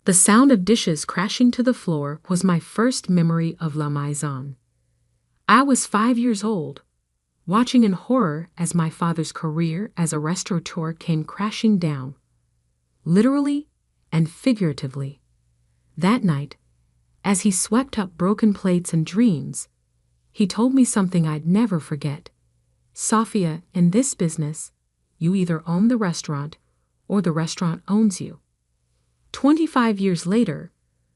The sound of dishes crashing to the floor was my first memory of La Maison. I was 5 years old, watching in horror as my father's career as a restaurateur came crashing down, literally and figuratively. That night, as he swept up broken plates and dreams, he told me something I'd never forget. Sophia, in this business, you either own the restaurant or the restaurant owns you. 25 years later,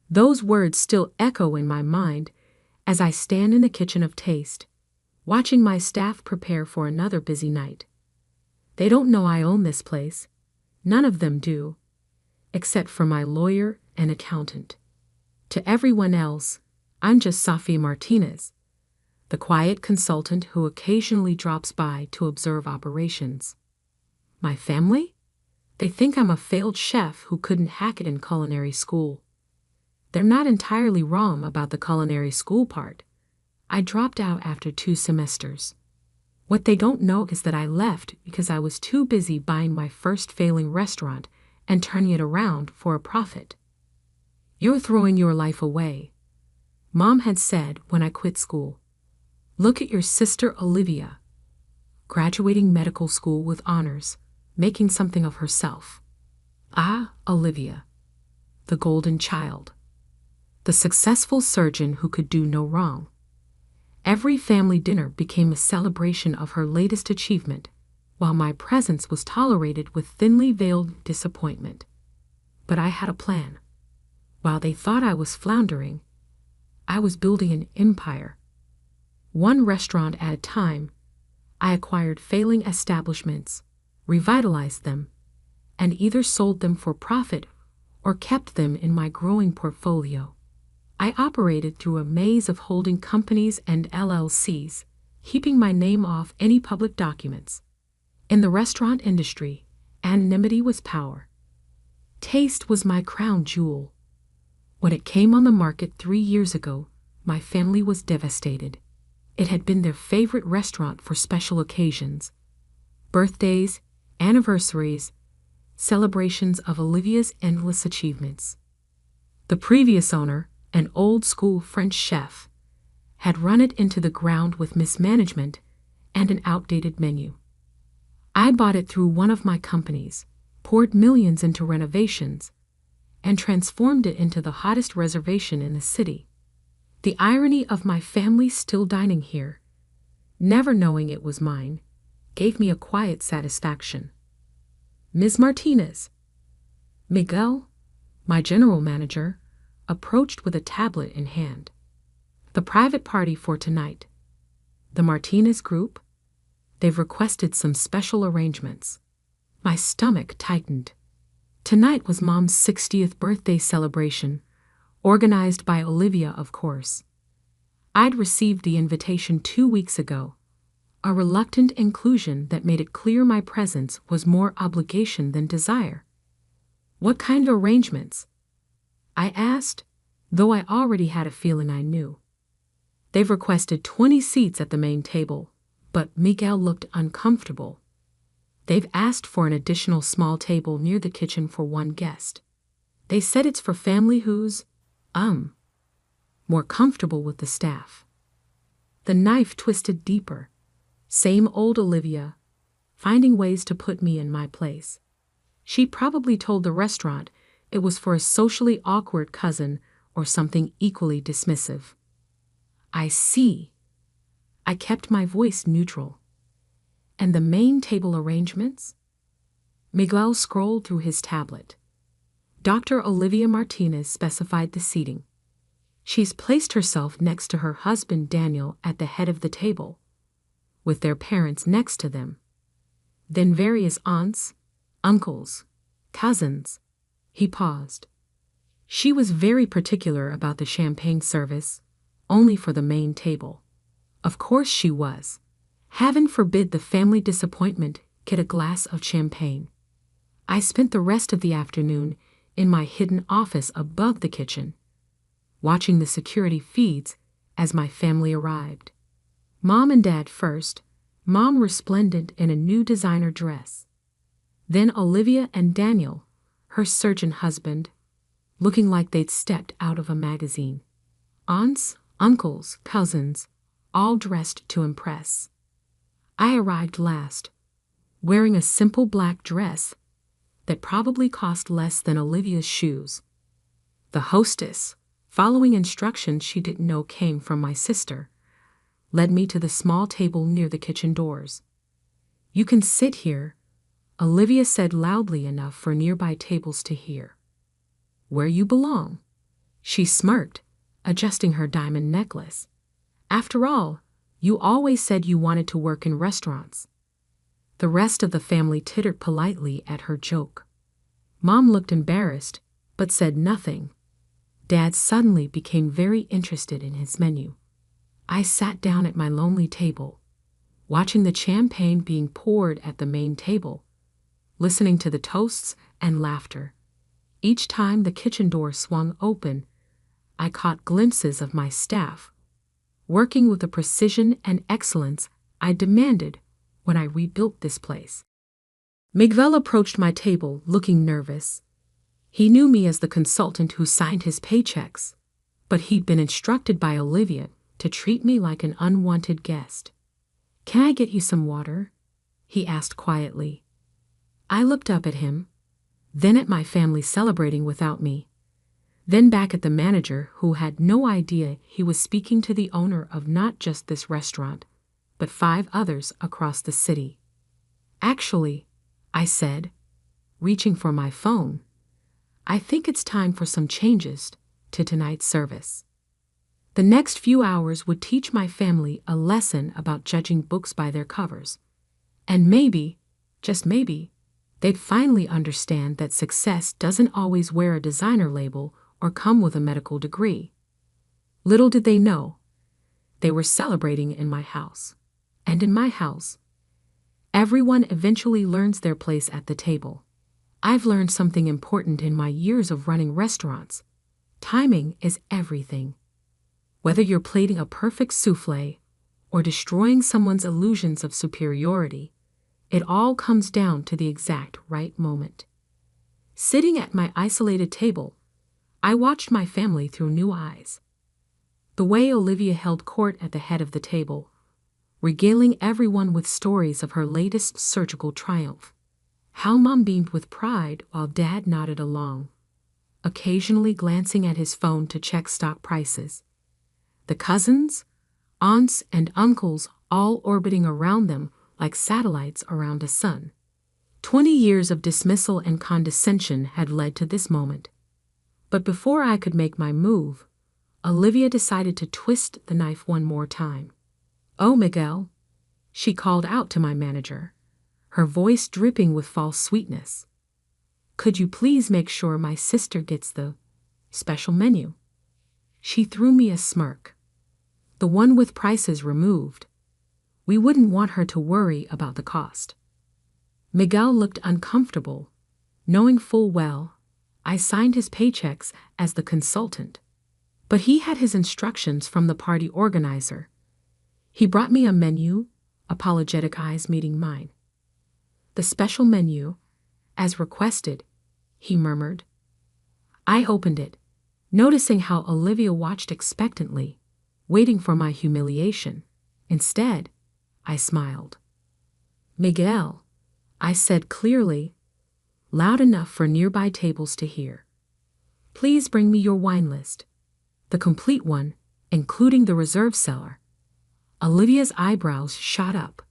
those words still echo in my mind as I stand in the kitchen of Taste, watching my staff prepare for another busy night. They don't know I own this place. None of them do, except for my lawyer and accountant. To everyone else, I'm just Sophia Martinez, the quiet consultant who occasionally drops by to observe operations. My family? They think I'm a failed chef who couldn't hack it in culinary school. They're not entirely wrong about the culinary school part. I dropped out after 2 semesters. What they don't know is that I left because I was too busy buying my first failing restaurant and turning it around for a profit. You're throwing your life away, Mom had said when I quit school. Look at your sister Olivia, graduating medical school with honors, making something of herself. Ah, Olivia, the golden child, the successful surgeon who could do no wrong. Every family dinner became a celebration of her latest achievement, while my presence was tolerated with thinly veiled disappointment. But I had a plan. While they thought I was floundering, I was building an empire. One restaurant at a time, I acquired failing establishments, revitalized them, and either sold them for profit or kept them in my growing portfolio. I operated through a maze of holding companies and LLCs, keeping my name off any public documents. In the restaurant industry, anonymity was power. Taste was my crown jewel. When it came on the market 3 years ago, my family was devastated. It had been their favorite restaurant for special occasions, birthdays, anniversaries, celebrations of Olivia's endless achievements. The previous owner, an old-school French chef, had run it into the ground with mismanagement and an outdated menu. I bought it through one of my companies, poured millions into renovations, and transformed it into the hottest reservation in the city. The irony of my family still dining here, never knowing it was mine, gave me a quiet satisfaction. Ms. Martinez. Miguel, my general manager, approached with a tablet in hand. The private party for tonight. The Martinez group? They've requested some special arrangements. My stomach tightened. Tonight was Mom's 60th birthday celebration, organized by Olivia, of course. I'd received the invitation 2 weeks ago, a reluctant inclusion that made it clear my presence was more obligation than desire. What kind of arrangements? I asked, though I already had a feeling I knew. They've requested 20 seats at the main table, but Miguel looked uncomfortable. They've asked for an additional small table near the kitchen for one guest. They said it's for family who's, more comfortable with the staff. The knife twisted deeper. Same old Olivia, finding ways to put me in my place. She probably told the restaurant it was for a socially awkward cousin or something equally dismissive. I see. I kept my voice neutral. And the main table arrangements? Miguel scrolled through his tablet. Dr. Olivia Martinez specified the seating. She's placed herself next to her husband Daniel at the head of the table, with their parents next to them. Then various aunts, uncles, cousins. He paused. She was very particular about the champagne service, only for the main table. Of course she was. Heaven forbid the family disappointment get a glass of champagne. I spent the rest of the afternoon in my hidden office above the kitchen, watching the security feeds as my family arrived. Mom and Dad first, Mom resplendent in a new designer dress. Then Olivia and Daniel, her surgeon husband, looking like they'd stepped out of a magazine. Aunts, uncles, cousins, all dressed to impress. I arrived last, wearing a simple black dress that probably cost less than Olivia's shoes. The hostess, following instructions she didn't know came from my sister, led me to the small table near the kitchen doors. "You can sit here," Olivia said loudly enough for nearby tables to hear. "Where you belong." She smirked, adjusting her diamond necklace. "After all, you always said you wanted to work in restaurants." The rest of the family tittered politely at her joke. Mom looked embarrassed, but said nothing. Dad suddenly became very interested in his menu. I sat down at my lonely table, watching the champagne being poured at the main table, listening to the toasts and laughter. Each time the kitchen door swung open, I caught glimpses of my staff, working with the precision and excellence I demanded when I rebuilt this place. Miguel approached my table looking nervous. He knew me as the consultant who signed his paychecks, but he'd been instructed by Olivia to treat me like an unwanted guest. "Can I get you some water?" he asked quietly. I looked up at him, then at my family celebrating without me, then back at the manager who had no idea he was speaking to the owner of not just this restaurant, but 5 others across the city. "Actually," I said, reaching for my phone, "I think it's time for some changes to tonight's service." The next few hours would teach my family a lesson about judging books by their covers. And maybe, just maybe, they'd finally understand that success doesn't always wear a designer label or come with a medical degree. Little did they know, they were celebrating in my house. And in my house, everyone eventually learns their place at the table. I've learned something important in my years of running restaurants. Timing is everything. Whether you're plating a perfect souffle or destroying someone's illusions of superiority, it all comes down to the exact right moment. Sitting at my isolated table, I watched my family through new eyes. The way Olivia held court at the head of the table, regaling everyone with stories of her latest surgical triumph. How Mom beamed with pride while Dad nodded along, occasionally glancing at his phone to check stock prices. The cousins, aunts, and uncles all orbiting around them like satellites around a sun. 20 years of dismissal and condescension had led to this moment. But before I could make my move, Olivia decided to twist the knife one more time. "Oh, Miguel," she called out to my manager, her voice dripping with false sweetness. "Could you please make sure my sister gets the special menu?" She threw me a smirk. "The one with prices removed. We wouldn't want her to worry about the cost." Miguel looked uncomfortable, knowing full well I signed his paychecks as the consultant. But he had his instructions from the party organizer. He brought me a menu, apologetic eyes meeting mine. "The special menu, as requested," he murmured. I opened it, noticing how Olivia watched expectantly, waiting for my humiliation. Instead, I smiled. "Miguel," I said clearly, loud enough for nearby tables to hear, "please bring me your wine list, the complete one, including the reserve cellar." Olivia's eyebrows shot up.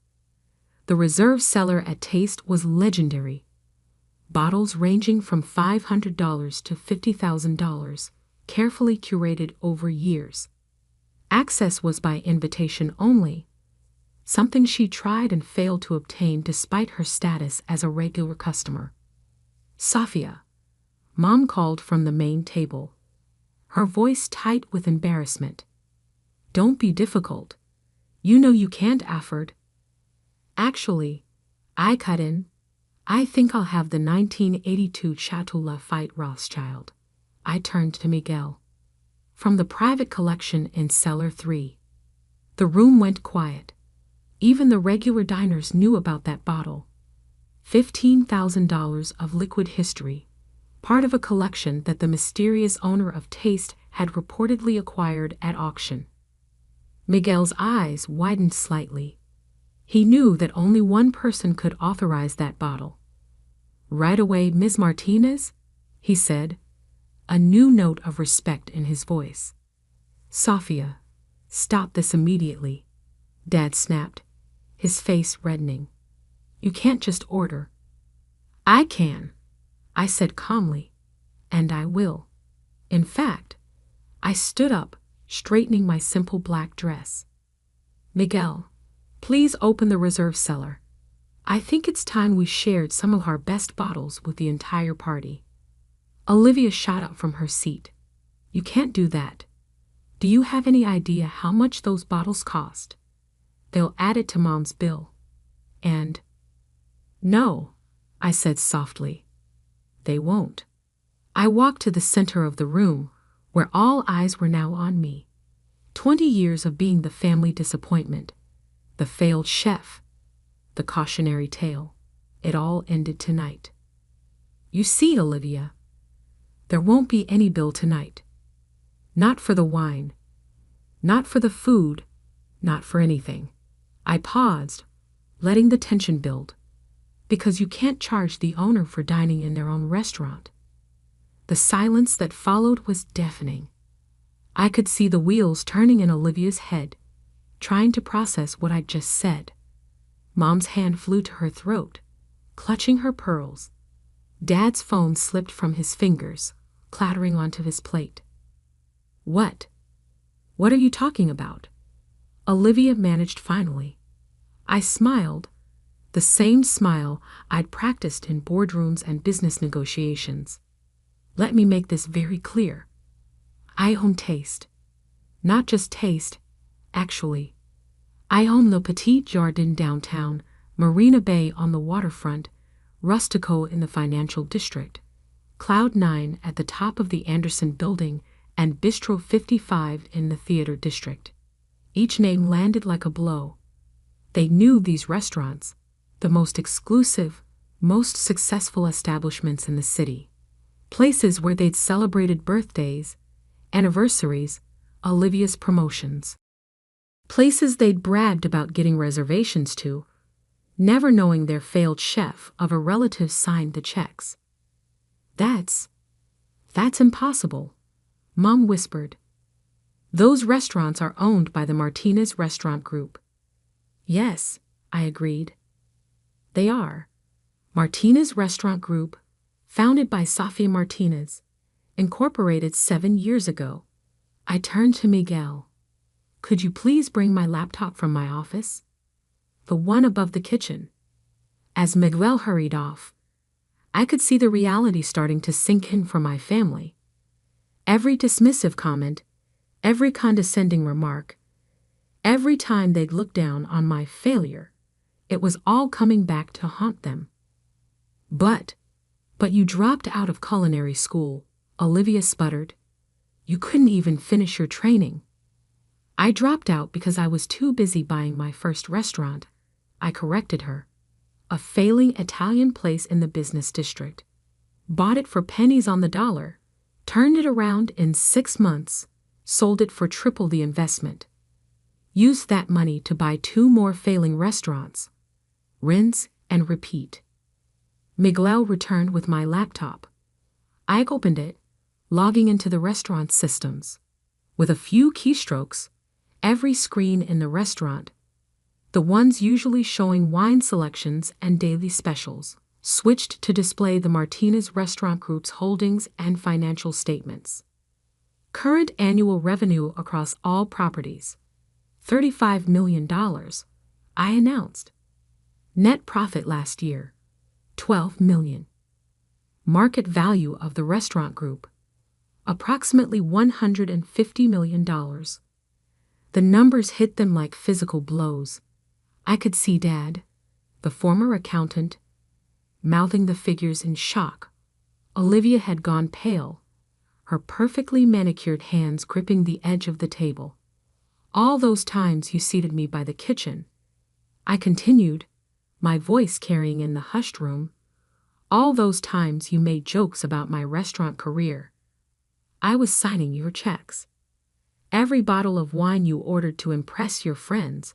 The reserve cellar at Taste was legendary. Bottles ranging from $500 to $50,000, carefully curated over years. Access was by invitation only, something she tried and failed to obtain despite her status as a regular customer. "Safia," Mom called from the main table, her voice tight with embarrassment. "Don't be difficult. You know you can't afford." "Actually," I cut in, "I think I'll have the 1982 Chateau Lafite Rothschild." I turned to Miguel. "From the private collection in Cellar 3. The room went quiet. Even the regular diners knew about that bottle. $15,000 of liquid history, part of a collection that the mysterious owner of Taste had reportedly acquired at auction. Miguel's eyes widened slightly. He knew that only one person could authorize that bottle. "Right away, Ms. Martinez," he said, a new note of respect in his voice. "Sofia, stop this immediately," Dad snapped, his face reddening. "You can't just order." "I can," I said calmly, "and I will." In fact, I stood up, straightening my simple black dress. "Miguel, please open the reserve cellar. I think it's time we shared some of our best bottles with the entire party." Olivia shot up from her seat. "You can't do that. Do you have any idea how much those bottles cost? They'll add it to Mom's bill. And—" "No," I said softly. "They won't." I walked to the center of the room, where all eyes were now on me. 20 years of being the family disappointment, the failed chef, the cautionary tale. It all ended tonight. "You see, Olivia, there won't be any bill tonight. Not for the wine, not for the food, not for anything." I paused, letting the tension build. "Because you can't charge the owner for dining in their own restaurant." The silence that followed was deafening. I could see the wheels turning in Olivia's head, trying to process what I'd just said. Mom's hand flew to her throat, clutching her pearls. Dad's phone slipped from his fingers, clattering onto his plate. "What? What are you talking about?" Olivia managed finally. I smiled, the same smile I'd practiced in boardrooms and business negotiations. "Let me make this very clear. I own Taste. Not just Taste, actually. I own Le Petit Jardin downtown, Marina Bay on the waterfront, Rustico in the financial district, Cloud 9 at the top of the Anderson building, and Bistro 55 in the theater district." Each name landed like a blow. They knew these restaurants, the most exclusive, most successful establishments in the city. Places where they'd celebrated birthdays, anniversaries, Olivia's promotions. Places they'd bragged about getting reservations to, never knowing their failed chef of a relative signed the checks. That's impossible," Mom whispered. "Those restaurants are owned by the Martinez Restaurant Group." "Yes," I agreed. "They are. Martinez Restaurant Group, founded by Sofia Martinez, incorporated 7 years ago." I turned to Miguel. "Could you please bring my laptop from my office? The one above the kitchen." As Miguel hurried off, I could see the reality starting to sink in for my family. Every dismissive comment, every condescending remark, every time they'd look down on my failure, it was all coming back to haunt them. But you dropped out of culinary school," Olivia sputtered. "You couldn't even finish your training." "I dropped out because I was too busy buying my first restaurant," I corrected her. "A failing Italian place in the business district. Bought it for pennies on the dollar, turned it around in 6 months, sold it for triple the investment. Used that money to buy 2 more failing restaurants. Rinse and repeat." Miguel returned with my laptop. I opened it, logging into the restaurant's systems. With a few keystrokes, every screen in the restaurant, the ones usually showing wine selections and daily specials, switched to display the Martinez Restaurant Group's holdings and financial statements. Current annual revenue across all properties, $35 million, I announced. Net profit last year, $12 million. Market value of the restaurant group, approximately $150 million. The numbers hit them like physical blows. I could see Dad, the former accountant, mouthing the figures in shock. Olivia had gone pale, her perfectly manicured hands gripping the edge of the table. "All those times you seated me by the kitchen," I continued, my voice carrying in the hushed room, All those times you made jokes about my restaurant career. I was signing your checks. Every bottle of wine you ordered to impress your friends.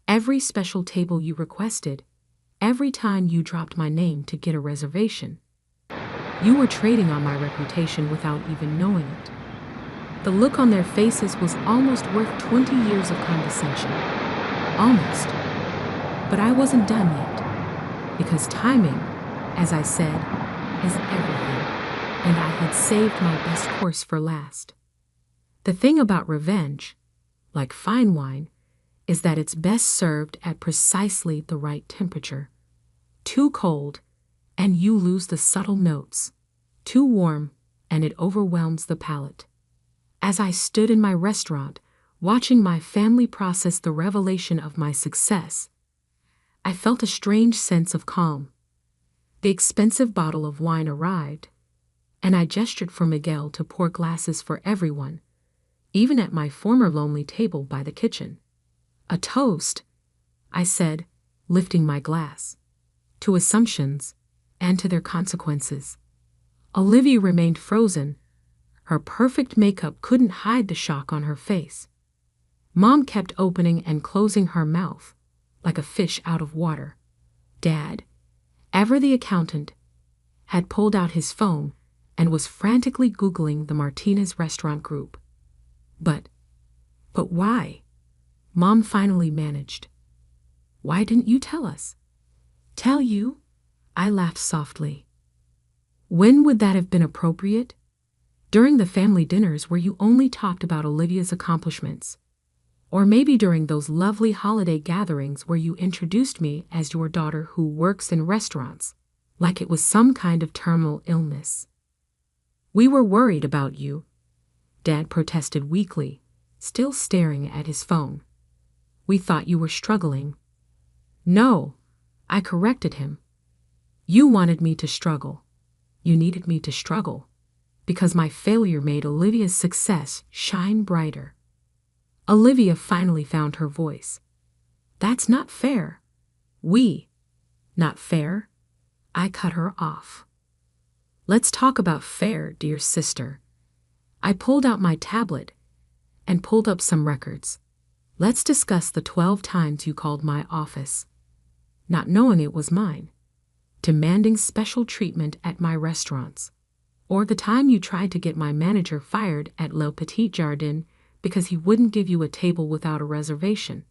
Every special table you requested. Every time you dropped my name to get a reservation. You were trading on my reputation without even knowing it. The look on their faces was almost worth 20 years of condescension. Almost. But I wasn't done yet. Because timing, as I said, is everything. And I had saved my best course for last. The thing about revenge, like fine wine, is that it's best served at precisely the right temperature. Too cold, and you lose the subtle notes. Too warm, and it overwhelms the palate. As I stood in my restaurant, watching my family process the revelation of my success, I felt a strange sense of calm. The expensive bottle of wine arrived, and I gestured for Miguel to pour glasses for everyone, even at my former lonely table by the kitchen. A toast, I said, lifting my glass, to assumptions and to their consequences. Olivia remained frozen. Her perfect makeup couldn't hide the shock on her face. Mom kept opening and closing her mouth, like a fish out of water. Dad, ever the accountant, had pulled out his phone and was frantically Googling the Martinez restaurant group. But why? Mom finally managed. Why didn't you tell us? Tell you? I laughed softly. When would that have been appropriate? During the family dinners where you only talked about Olivia's accomplishments. Or maybe during those lovely holiday gatherings where you introduced me as your daughter who works in restaurants, like it was some kind of terminal illness. We were worried about you, Dad protested weakly, still staring at his phone. We thought you were struggling. No, I corrected him. You wanted me to struggle. You needed me to struggle, because my failure made Olivia's success shine brighter. Olivia finally found her voice. That's not fair. Not fair? I cut her off. Let's talk about fair, dear sister. I pulled out my tablet and pulled up some records. Let's discuss the 12 times you called my office, not knowing it was mine, demanding special treatment at my restaurants, or the time you tried to get my manager fired at Le Petit Jardin because he wouldn't give you a table without a reservation.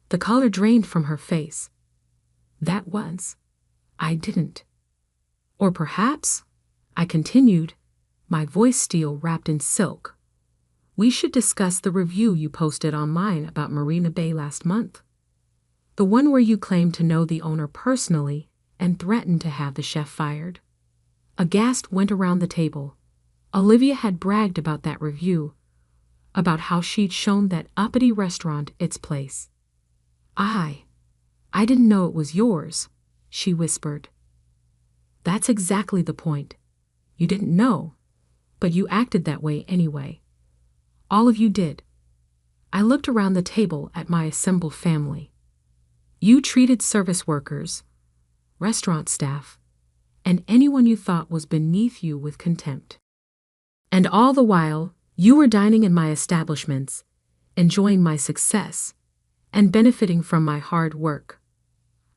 The color drained from her face. That was, I didn't. Or perhaps, I continued, my voice steel wrapped in silk. We should discuss the review you posted online about Marina Bay last month. The one where you claimed to know the owner personally and threatened to have the chef fired. A gasp went around the table. Olivia had bragged about that review, about how she'd shown that uppity restaurant its place. I didn't know it was yours, she whispered. That's exactly the point. You didn't know, but you acted that way anyway. All of you did. I looked around the table at my assembled family. You treated service workers, restaurant staff, and anyone you thought was beneath you with contempt. And all the while, you were dining in my establishments, enjoying my success, and benefiting from my hard work.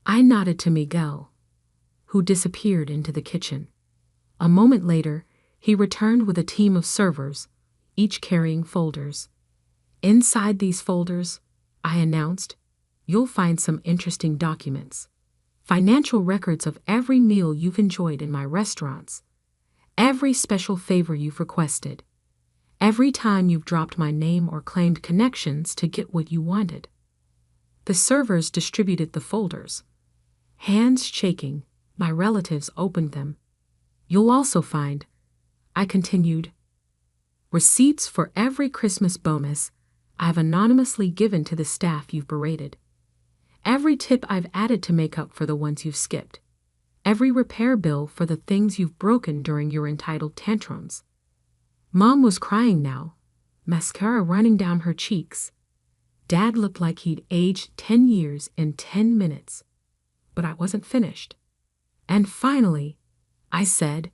I nodded to Miguel, who disappeared into the kitchen. A moment later, he returned with a team of servers, each carrying folders. Inside these folders, I announced, you'll find some interesting documents. Financial records of every meal you've enjoyed in my restaurants, every special favor you've requested, every time you've dropped my name or claimed connections to get what you wanted. The servers distributed the folders. Hands shaking, my relatives opened them. You'll also find, I continued, receipts for every Christmas bonus I've anonymously given to the staff you've berated. Every tip I've added to make up for the ones you've skipped. Every repair bill for the things you've broken during your entitled tantrums. Mom was crying now, mascara running down her cheeks. Dad looked like he'd aged 10 years in 10 minutes. But I wasn't finished. And finally, I said,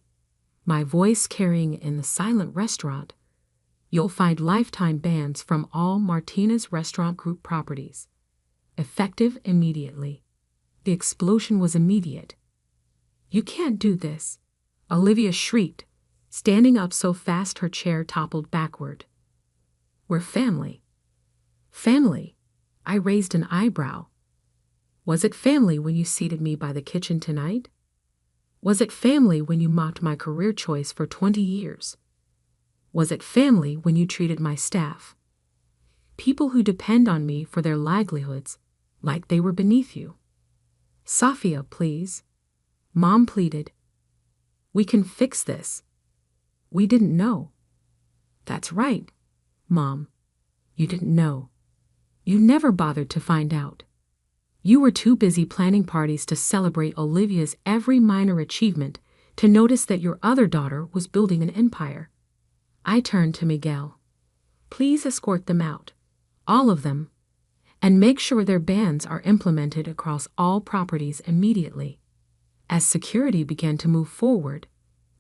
my voice carrying in the silent restaurant. You'll find lifetime bans from all Martinez Restaurant Group properties. Effective immediately. The explosion was immediate. You can't do this, Olivia shrieked, standing up so fast her chair toppled backward. We're family. Family? I raised an eyebrow. Was it family when you seated me by the kitchen tonight? Was it family when you mocked my career choice for 20 years? Was it family when you treated my staff, people who depend on me for their livelihoods, like they were beneath you? Safia, please. Mom pleaded. We can fix this. We didn't know. That's right, Mom. You didn't know. You never bothered to find out. You were too busy planning parties to celebrate Olivia's every minor achievement to notice that your other daughter was building an empire. I turned to Miguel. Please escort them out, all of them, and make sure their bans are implemented across all properties immediately. As security began to move forward,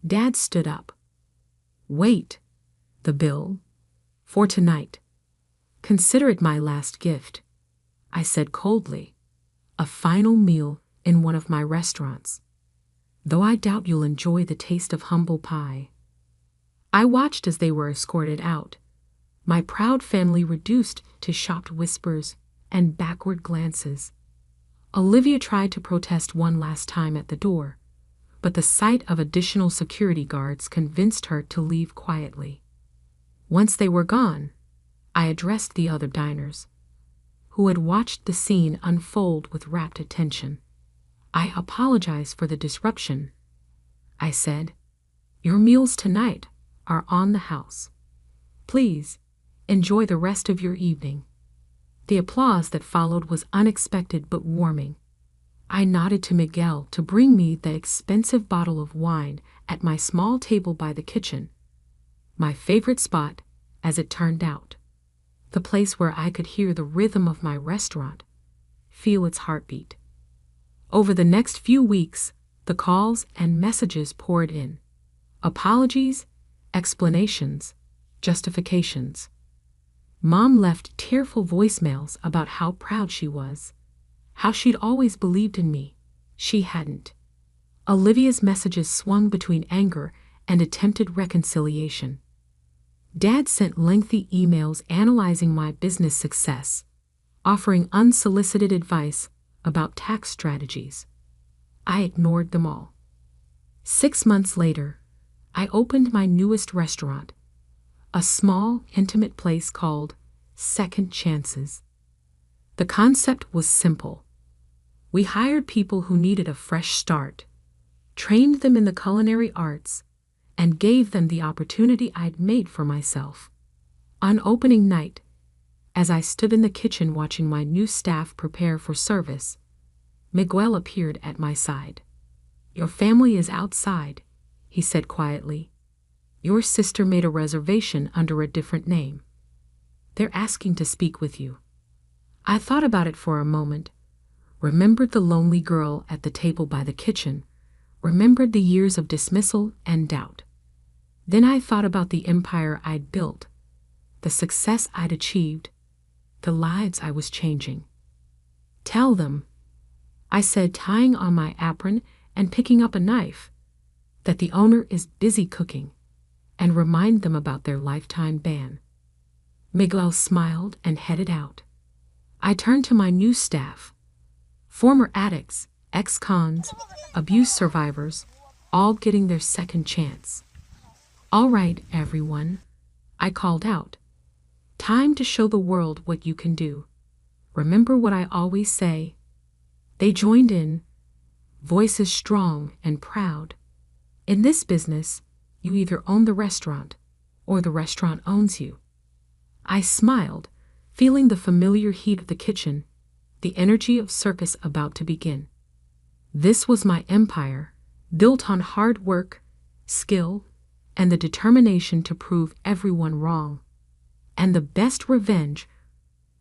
Dad stood up. Wait, the bill? For tonight. Consider it my last gift, I said coldly. A final meal in one of my restaurants. Though I doubt you'll enjoy the taste of humble pie. I watched as they were escorted out, my proud family reduced to shocked whispers and backward glances. Olivia tried to protest one last time at the door, but the sight of additional security guards convinced her to leave quietly. Once they were gone, I addressed the other diners, who had watched the scene unfold with rapt attention. I apologize for the disruption, I said. Your meals tonight are on the house. Please, enjoy the rest of your evening. The applause that followed was unexpected but warming. I nodded to Miguel to bring me the expensive bottle of wine at my small table by the kitchen. My favorite spot, as it turned out. The place where I could hear the rhythm of my restaurant, feel its heartbeat. Over the next few weeks, the calls and messages poured in. Apologies, explanations, justifications. Mom left tearful voicemails about how proud she was, how she'd always believed in me. She hadn't. Olivia's messages swung between anger and attempted reconciliation. Dad sent lengthy emails analyzing my business success, offering unsolicited advice about tax strategies. I ignored them all. 6 months later, I opened my newest restaurant, a small, intimate place called Second Chances. The concept was simple. We hired people who needed a fresh start, trained them in the culinary arts, and gave them the opportunity I'd made for myself. On opening night, as I stood in the kitchen watching my new staff prepare for service, Miguel appeared at my side. Your family is outside, he said quietly. Your sister made a reservation under a different name. They're asking to speak with you. I thought about it for a moment, remembered the lonely girl at the table by the kitchen, remembered the years of dismissal and doubt. Then I thought about the empire I'd built, the success I'd achieved, the lives I was changing. Tell them, I said, tying on my apron and picking up a knife, that the owner is busy cooking, and remind them about their lifetime ban. Miguel smiled and headed out. I turned to my new staff, former addicts, ex-cons, abuse survivors, all getting their second chance. All right, everyone, I called out. Time to show the world what you can do. Remember what I always say. They joined in, voices strong and proud. In this business, you either own the restaurant or the restaurant owns you. I smiled, feeling the familiar heat of the kitchen, the energy of circus about to begin. This was my empire, built on hard work, skill, and the determination to prove everyone wrong. And the best revenge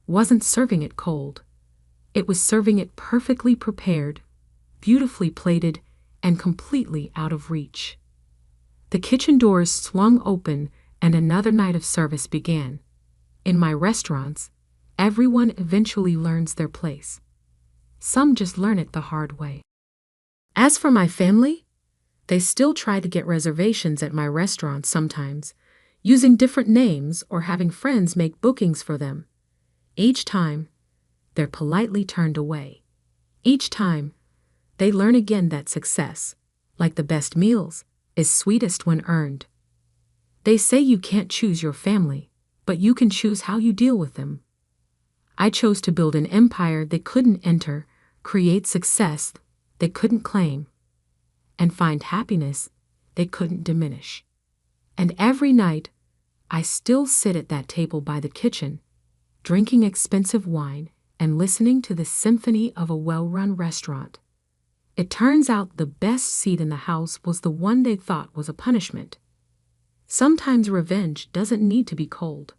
wasn't serving it cold. It was serving it perfectly prepared, beautifully plated, and completely out of reach. The kitchen doors swung open and another night of service began. In my restaurants, everyone eventually learns their place. Some just learn it the hard way. As for my family, they still try to get reservations at my restaurant sometimes, using different names or having friends make bookings for them. Each time, they're politely turned away. Each time, they learn again that success, like the best meals, is sweetest when earned. They say you can't choose your family, but you can choose how you deal with them. I chose to build an empire they couldn't enter, create success they couldn't claim, and find happiness they couldn't diminish. And every night, I still sit at that table by the kitchen, drinking expensive wine and listening to the symphony of a well-run restaurant. It turns out the best seat in the house was the one they thought was a punishment. Sometimes revenge doesn't need to be cold.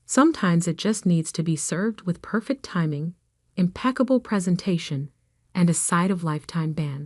Sometimes it just needs to be served with perfect timing, impeccable presentation, and a side of lifetime ban.